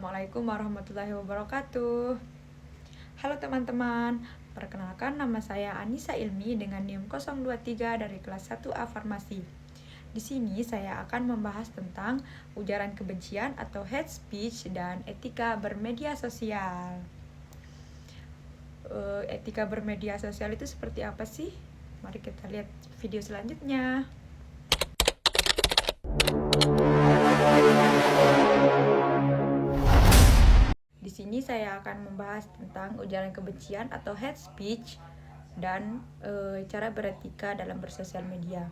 Assalamualaikum warahmatullahi wabarakatuh. Halo teman-teman, perkenalkan nama saya Anissa Ilmi dengan NIM 023 dari kelas 1A Farmasi. Di sini saya akan membahas tentang ujaran kebencian atau hate speech dan etika bermedia sosial. Etika bermedia sosial itu seperti apa sih? Mari kita lihat video selanjutnya. Di sini saya akan membahas tentang ujaran kebencian atau hate speech dan cara beretika dalam bersosial media,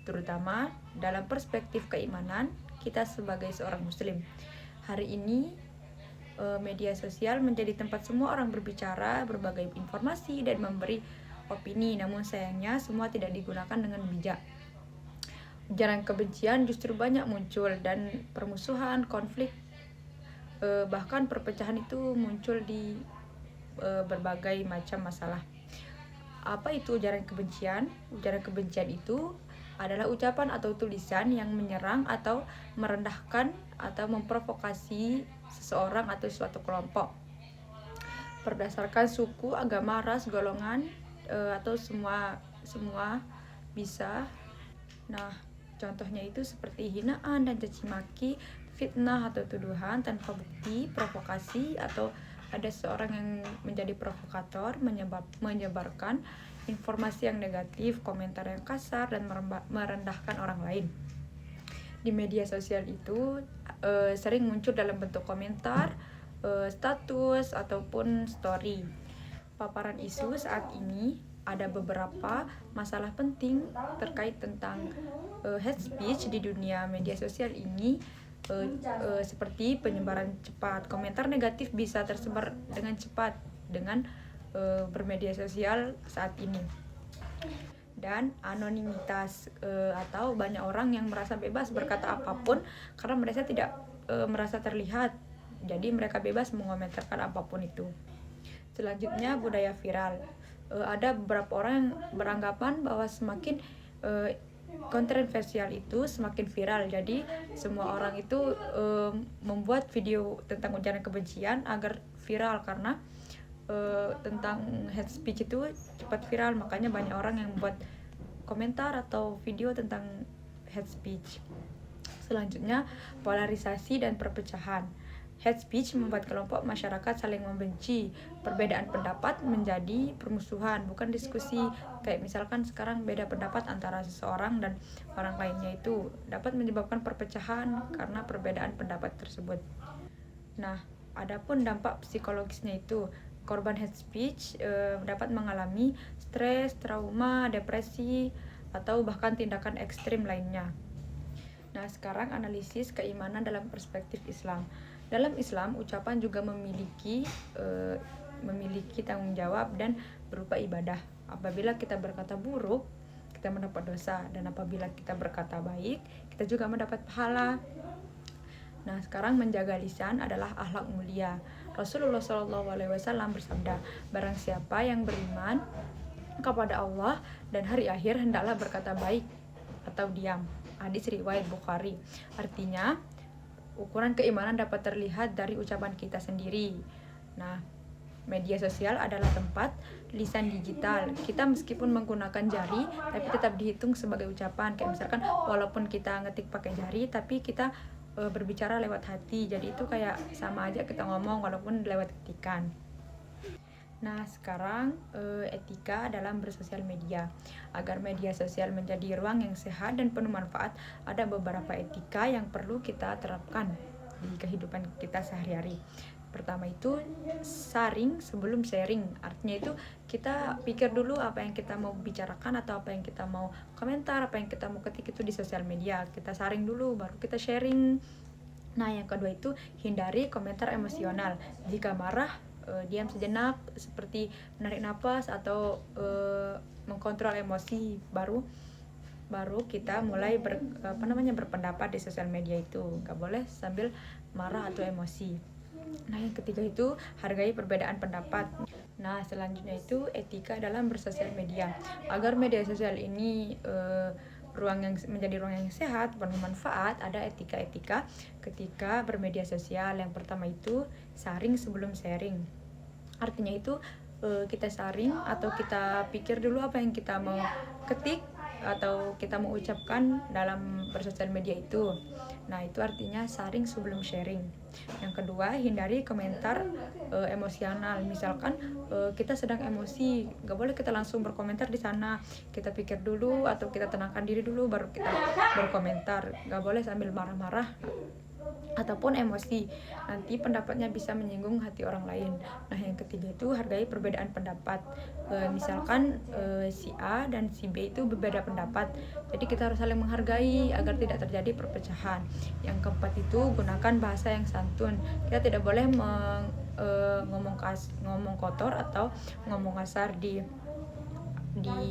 terutama dalam perspektif keimanan kita sebagai seorang muslim. Hari ini media sosial menjadi tempat semua orang berbicara, berbagai informasi dan memberi opini, namun sayangnya semua tidak digunakan dengan bijak. Ujaran kebencian justru banyak muncul dan permusuhan, konflik, bahkan perpecahan itu muncul di berbagai macam masalah. Apa itu ujaran kebencian? Ujaran kebencian itu adalah ucapan atau tulisan yang menyerang atau merendahkan atau memprovokasi seseorang atau suatu kelompok berdasarkan suku, agama, ras, golongan, atau semua bisa. Nah, contohnya itu seperti hinaan dan caci maki, fitnah atau tuduhan tanpa bukti, provokasi, atau ada seorang yang menjadi provokator, menyebarkan informasi yang negatif, komentar yang kasar, dan merendahkan orang lain. Di media sosial itu sering muncul dalam bentuk komentar, status, ataupun story. Paparan isu saat ini ada beberapa masalah penting terkait tentang hate speech di dunia media sosial ini, seperti penyebaran cepat. Komentar negatif bisa tersebar dengan cepat dengan bermedia sosial saat ini. Dan anonimitas, atau banyak orang yang merasa bebas berkata apapun karena mereka tidak merasa terlihat. Jadi mereka bebas mengomentarkan apapun itu. Selanjutnya, budaya viral. Ada beberapa orang yang beranggapan bahwa semakin kontroversial itu semakin viral. Jadi semua orang itu membuat video tentang ujaran kebencian agar viral, karena tentang hate speech itu cepat viral. Makanya banyak orang yang membuat komentar atau video tentang hate speech. Selanjutnya, polarisasi dan perpecahan. Hate speech membuat kelompok masyarakat saling membenci. Perbedaan pendapat menjadi permusuhan, bukan diskusi. Kayak misalkan sekarang beda pendapat antara seseorang dan orang lainnya itu dapat menyebabkan perpecahan karena perbedaan pendapat tersebut. Nah, adapun dampak psikologisnya itu, korban hate speech dapat mengalami stres, trauma, depresi, atau bahkan tindakan ekstrim lainnya. Nah, sekarang analisis keimanan dalam perspektif Islam. Dalam Islam, ucapan juga memiliki tanggung jawab dan berupa ibadah. Apabila kita berkata buruk, kita mendapat dosa, dan apabila kita berkata baik, kita juga mendapat pahala. Nah, sekarang menjaga lisan adalah akhlak mulia. Rasulullah SAW bersabda, barang siapa yang beriman kepada Allah dan hari akhir hendaklah berkata baik atau diam. Hadis riwayat Bukhari. Artinya, ukuran keimanan dapat terlihat dari ucapan kita sendiri. Nah, media sosial adalah tempat lisan digital. Kita meskipun menggunakan jari, tapi tetap dihitung sebagai ucapan. Kayak misalkan walaupun kita ngetik pakai jari, tapi kita berbicara lewat hati. Jadi itu kayak sama aja kita ngomong walaupun lewat ketikan. Nah, sekarang etika dalam bersosial media. Agar media sosial menjadi ruang yang sehat dan penuh manfaat, ada beberapa etika yang perlu kita terapkan di kehidupan kita sehari-hari. Pertama itu, saring sebelum sharing. Artinya itu kita pikir dulu apa yang kita mau bicarakan atau apa yang kita mau komentar, apa yang kita mau ketik itu di sosial media. Kita saring dulu baru kita sharing. Nah, yang kedua itu hindari komentar emosional. Jika marah, diam sejenak, seperti menarik napas atau mengkontrol emosi, baru kita mulai berpendapat di sosial media itu. Nggak boleh sambil marah atau emosi. Nah, yang ketiga itu hargai perbedaan pendapat. Nah, selanjutnya itu etika dalam bersosial media. Agar media sosial ini menjadi ruang yang sehat, penuh manfaat, ada etika-etika ketika bermedia sosial. Yang pertama itu saring sebelum sharing. Artinya itu kita saring atau kita pikir dulu apa yang kita mau ketik atau kita mau ucapkan dalam bersosial media itu. Nah, itu artinya saring sebelum sharing. Yang kedua, hindari komentar emosional. Misalkan kita sedang emosi, gak boleh kita langsung berkomentar di sana. Kita pikir dulu atau kita tenangkan diri dulu baru kita berkomentar. Gak boleh sambil marah-marah ataupun emosi, nanti pendapatnya bisa menyinggung hati orang lain. Nah, yang ketiga itu hargai perbedaan pendapat. Misalkan si A dan si B itu berbeda pendapat, jadi kita harus saling menghargai agar tidak terjadi perpecahan. Yang keempat itu gunakan bahasa yang santun. Kita tidak boleh ngomong kotor atau ngomong kasar di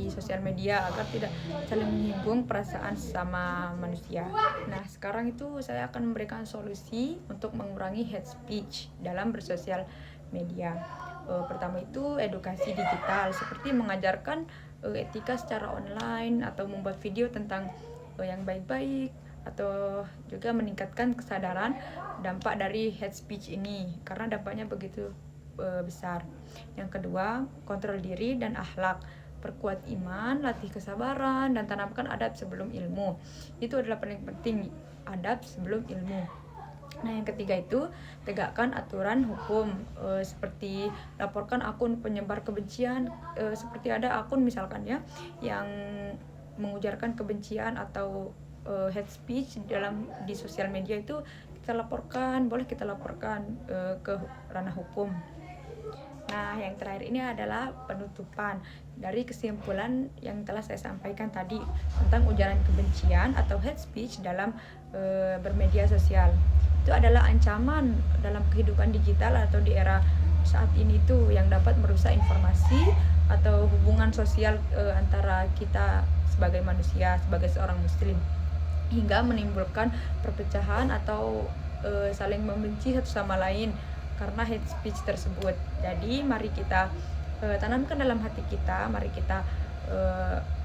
sosial media agar tidak saling menyinggung perasaan sama manusia. Nah, sekarang itu saya akan memberikan solusi untuk mengurangi hate speech dalam bersosial media. Pertama itu edukasi digital, seperti mengajarkan etika secara online atau membuat video tentang yang baik-baik, atau juga meningkatkan kesadaran dampak dari hate speech ini karena dampaknya begitu besar. Yang kedua, kontrol diri dan akhlak. Perkuat iman, latih kesabaran, dan tanamkan adab sebelum ilmu. Itu adalah paling penting, adab sebelum ilmu. Nah, yang ketiga itu tegakkan aturan hukum, seperti laporkan akun penyebar kebencian, seperti ada akun misalkan ya yang mengujarkan kebencian atau hate speech di sosial media, itu boleh kita laporkan ke ranah hukum. Nah, yang terakhir ini adalah penutupan dari kesimpulan yang telah saya sampaikan tadi tentang ujaran kebencian atau hate speech dalam bermedia sosial. Itu adalah ancaman dalam kehidupan digital atau di era saat ini tuh yang dapat merusak informasi atau hubungan sosial antara kita sebagai manusia, sebagai seorang muslim, hingga menimbulkan perpecahan atau saling membenci satu sama lain karena hate speech tersebut. Jadi mari kita tanamkan dalam hati kita, mari kita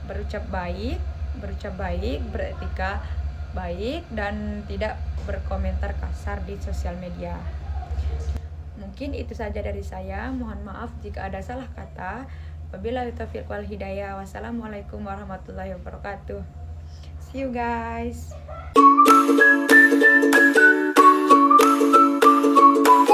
berucap baik, beretika baik, dan tidak berkomentar kasar di sosial media. Mungkin itu saja dari saya. Mohon maaf jika ada salah kata. Wabillahi taufiq wal hidayah. Wassalamualaikum warahmatullahi wabarakatuh. See you guys.